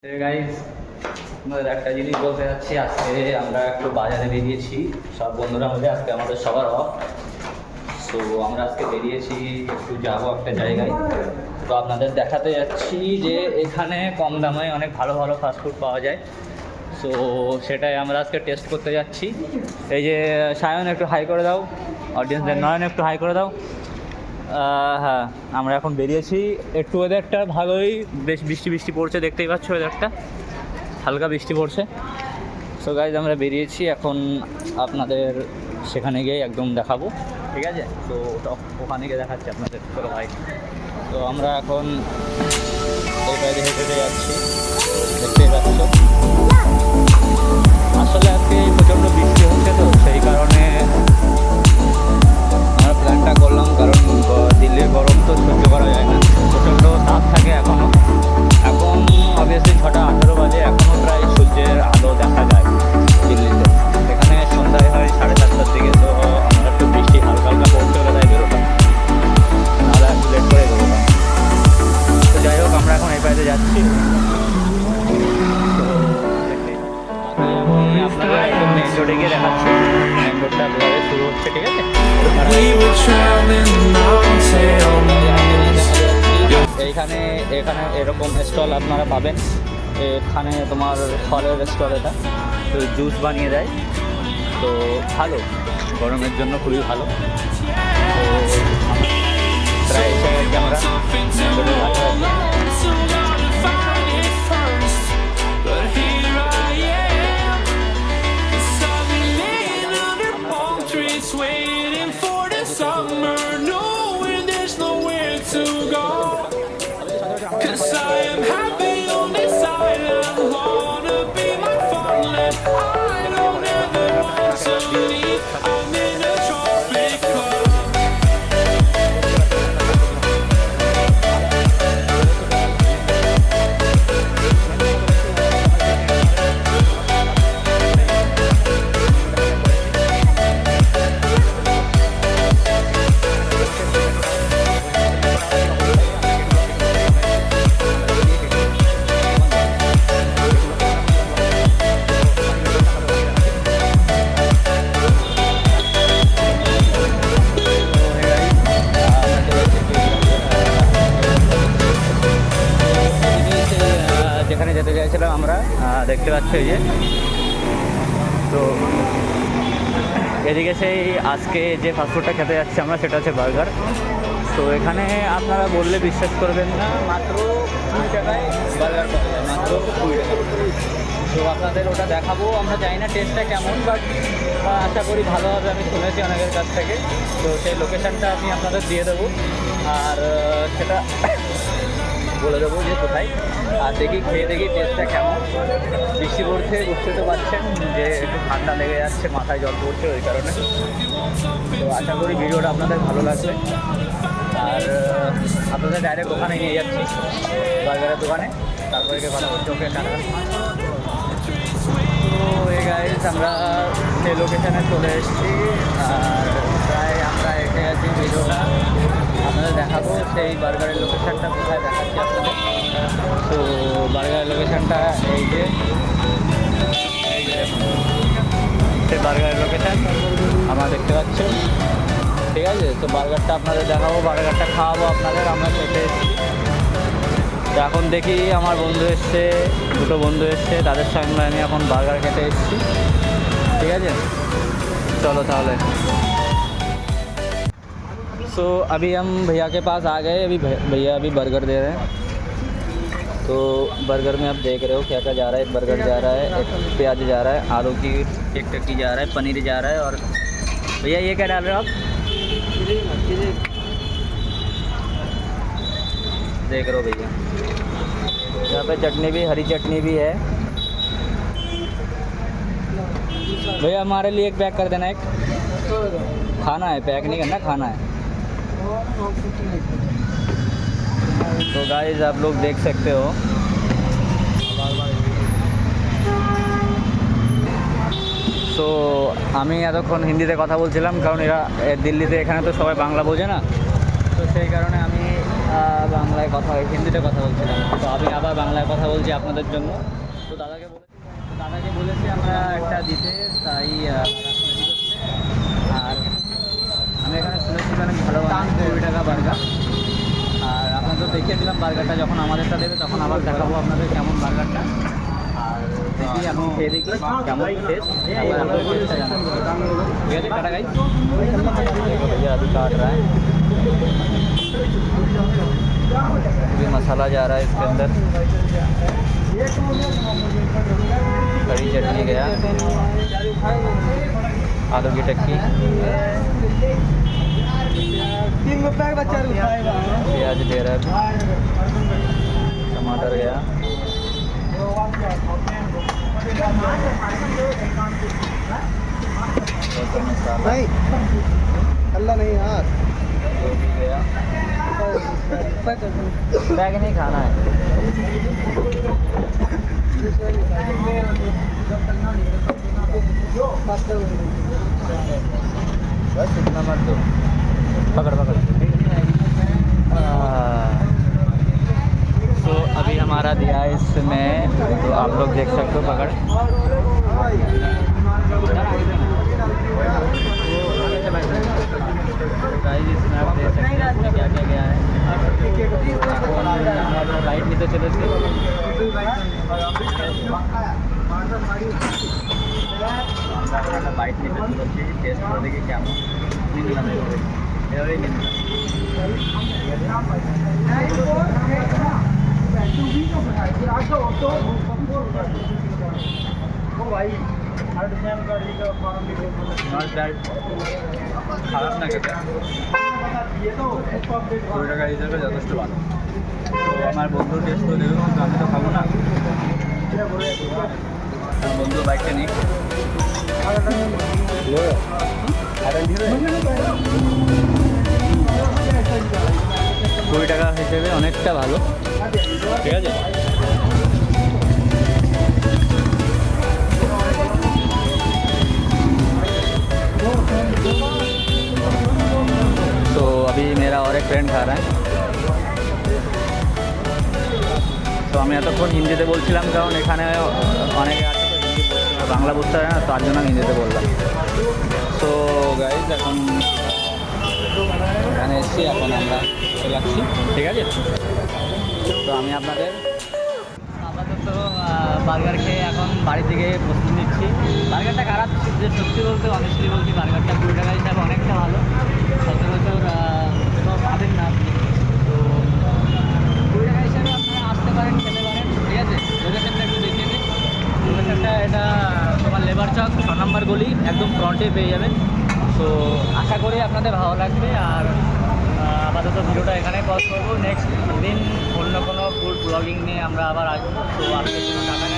Guys আমাদের একটা জিনিস বলতে যাচ্ছি, আজকে আমরা একটু বাজারে বেরিয়েছি সব বন্ধুরা মিলে। আজকে আমাদের সবার অফ, তো আমরা আজকে বেরিয়েছি একটু যাবো একটা জায়গায়। তো আপনাদের দেখাতে যাচ্ছি যে এখানে কম দামে অনেক ভালো ভালো ফাস্টফুড পাওয়া যায়। তো সেটাই আমরা আজকে টেস্ট করতে যাচ্ছি। এই যে সায়ন একটু হাই করে দাও, অডিয়েন্সদের নয়ন একটু হাই করে দাও। হ্যাঁ, আমরা এখন বেরিয়েছি। একটু ওয়েদারটা ভালোই, বেশ বৃষ্টি বৃষ্টি পড়ছে, দেখতেই পাচ্ছ ওয়েদারটা হালকা বৃষ্টি পড়ছে। সো গাইজ আমরা বেরিয়েছি এখন, আপনাদের সেখানে গিয়ে একদম দেখাবো, ঠিক আছে? তো ওখানে গিয়ে দেখাচ্ছি আপনাদের। চলো ভাই, তো আমরা এখন এই বাইরে হেঁটে হেঁটে যাচ্ছি, দেখতেই পাচ্ছ। আসলে আজকে প্রচণ্ড বৃষ্টি হচ্ছে, তো সেই কারণে আমরা প্ল্যানটা করলাম, কারণ দিল্লির গরম তো সহ্য করা যায় না, প্রচণ্ড তাপ থাকে এখনও। এখন অবভিয়াসলি 6:18 বাজে, এখনও প্রায় সূর্যের আলো দেখা যায় দিল্লিতে। এখানে সন্ধ্যায় হয় 4:30টার দিকে। তো আমরা একটু বৃষ্টি হালকা হালকা পড়তে হলে তাই বেরোতাম, নাহলে একটু লেট করে বেরোতাম। তো যাই হোক, আমরা এখন এই বাইরে যাচ্ছি। আপনারা একদম মেন রোডে গিয়ে দেখাচ্ছি, মেন রোডটা দুবারে শুরু হচ্ছে, ঠিক আছে? এইখানে এখানে এরকম স্টল আপনারা পাবেন। এখানে তোমার ফলের স্টল, এটা তো জুস বানিয়ে দেয়, তো ভালো, গরমের জন্য খুবই ভালো। তো প্রায় এসে গেছি আমরা। Waiting for the summer, knowing there's nowhere to go. 'Cause I am happy on this island, wanna be my farmland. I don't ever want to leave, I'm in a tropic club. যেখানে যেতে চাইছিলাম আমরা, দেখতে পাচ্ছি এই যে। তো এদিকে সেই আজকে যে ফাস্টফুডটা খেতে যাচ্ছি আমরা, সেটা হচ্ছে বার্গার। তো এখানে আপনারা বললে বিশ্বাস করবেন না, মাত্র 20 টাকায় বার্গার পাওয়া যায়, মাত্র 20 টাকা। তো আপনাদের ওটা দেখাবো। আমরা জানি না টেস্টটা কেমন, বাট আশা করি ভালো হবে, আমি শুনেছি অনেকের কাছ থেকে। তো সেই লোকেশানটা আমি আপনাদের দিয়ে দেবো, আর সেটা বলে দেবো যে কোথায়। আর দেখি, খেয়ে দেখি টেস্টটা কেমন। বৃষ্টি পড়ছে, বুঝতে তো পারছেন যে একটু ঠান্ডা লেগে যাচ্ছে, মাথায় জল পড়ছে, ওই কারণে। তো আশা করি ভিডিওটা আপনাদের ভালো লাগবে। আর আপনাদের ডাইরেক্ট ওখানে নিয়ে যাচ্ছি, বার্গারের দোকানে, তারপরে ভালো হচ্ছে। ওকে, টাটা। তো এই গাইজ আমরা সেই লোকেশানে চলে এসেছি, আর প্রায় আমরা এসে গেছি। ভিডিওটা আপনাদের দেখাবো, সেই বার্গারের লোকেশানটা কোথায় দেখাচ্ছি আপনাদের। তো বার্গারের লোকেশানটা এই যে সেই বার্গারের লোকেশান আমরা দেখতে পাচ্ছেন, ঠিক আছে? তো বার্গারটা আপনাদের দেখাবো, বার্গারটা খাওয়াবো আপনাদের। আমরা খেতে এসেছি। তো এখন দেখি, আমার বন্ধু এসছে, দুটো বন্ধু এসছে, তাদের সঙ্গে আমি এখন বার্গার খেতে এসেছি, ঠিক আছে? चलो ताहले। सो अभी हम भैया के पास आ गए। अभी भैया अभी बर्गर दे रहे हैं। तो बर्गर में आप देख रहे हो क्या क्या जा रहा है। एक बर्गर जा रहा है, एक प्याज जा रहा है, आलू की एक टिक्की जा रहा है, पनीर जा रहा है। और भैया ये क्या डाल रहे हो आप? देख रहे हो भैया, यहाँ पे चटनी भी, हरी चटनी भी है। भैया हमारे लिए एक पैक कर देना। एक खाना है, पैक नहीं करना, खाना है। तो गाइस आप लोग देख सकते हो, সো আমি এতক্ষণ হিন্দিতে কথা বলছিলাম, কারণ এরা দিল্লিতে এখানে তো সবাই বাংলা বোঝে না। তো সেই কারণে আমি বাংলায় কথা হিন্দিতে কথা বলছিলাম, তো আমি আবার বাংলায় কথা বলছি আপনাদের জন্য। তো দাদাকে বলেছি আমরা একটা দিতে, তাই দাদা এখন রেডি করছে। আর আমি এখানে শুনেছি অনেক ভালো 20 টাকা বার্গার। আর আপনাদের দেখিয়ে দিলাম বার্গারটা, যখন আমাদেরটা দেবে তখন আবার দেখাবো আপনাদের কেমন বার্গারটা। আর দেখি এখন খেয়ে দেখি কেমন টেস্ট, তারপর আপনাদের টেস্টটা জানাবো। ঠিক আছে, টাটা গাইস। भैया अभी काट रहा है, अभी मसाला जा रहा है इसके अंदर। कड़ी चटनी गया, आलू की टिक्की, 3 रुपए का 4 रुपए प्याज दे रहा है, टमाटर गया, मसाला नहीं अल्लाह नहीं यार गोभी गया। बैग नहीं खाना है, बस इतना मत दो, पकड़ पकड़। तो अभी हमारा दिया है इसमें, तो आप लोग देख सकते हो, पकड़। गाइस इसमें आप देख सकते हैं इसमें क्या क्या गया है। लाइट নিতে চলেছে, আমরা বাইট নিতে চলেছি, টেস্ট করে দেখি কেমন। নিলাম এভাবেই নিলাম। খারাপ না খেতে, 20 টাকা হিসেবে যথেষ্ট ভালো। তো আমার বন্ধুর টেস্ট তো দেবে, কিন্তু আমি তো খাবো না। আমার বন্ধুর বাইকটা নিই। 20 টাকা হিসেবে অনেকটা ভালো, ঠিক আছে। तो अभी मेरा और एक फ्रेंड खा रहा है। তো আমি এতক্ষণ হিন্দিতে বলছিলাম, কারণ এখানে অনেকে আছে তো হিন্দি বাংলা বুঝতে পারে না, তার জন্য আমি হিন্দিতে বললাম। তো গাইজ এখন এখানে এসেছি, এখন আমরা চলে যাচ্ছি, ঠিক আছে। তো আমি আপনাদের আপাতত বার্গার খেয়ে এখন বাড়ি থেকে প্রস্তুতি নিচ্ছি। বার্গারটা খারাপ, যে সত্যি বলতে অনেস্টলি বলছি, বার্গারটা 20 টাকা হিসাবে অনেকটা ভালো। সচরাচর কোথাও পাবেন না আপনি, তো 20 টাকা হিসাবে আপনারা আসতে পারেন, খেতে পারেন, ঠিক আছে। লোকেশনটা একটু দেখিয়ে দিন। লোকেশনটা এটা তোমার লেবার চক 6 নম্বর গলি, একদম ফ্রন্টে পেয়ে যাবেন। তো আশা করি আপনাদের ভালো লাগবে। আর আপাতত ভিডিওটা এখানে পজ করবো, নেক্সট দিন অন্য কোনো ফুড ব্লগিং নিয়ে আমরা আবার আসবো। তো আজকের জন্য টাটা।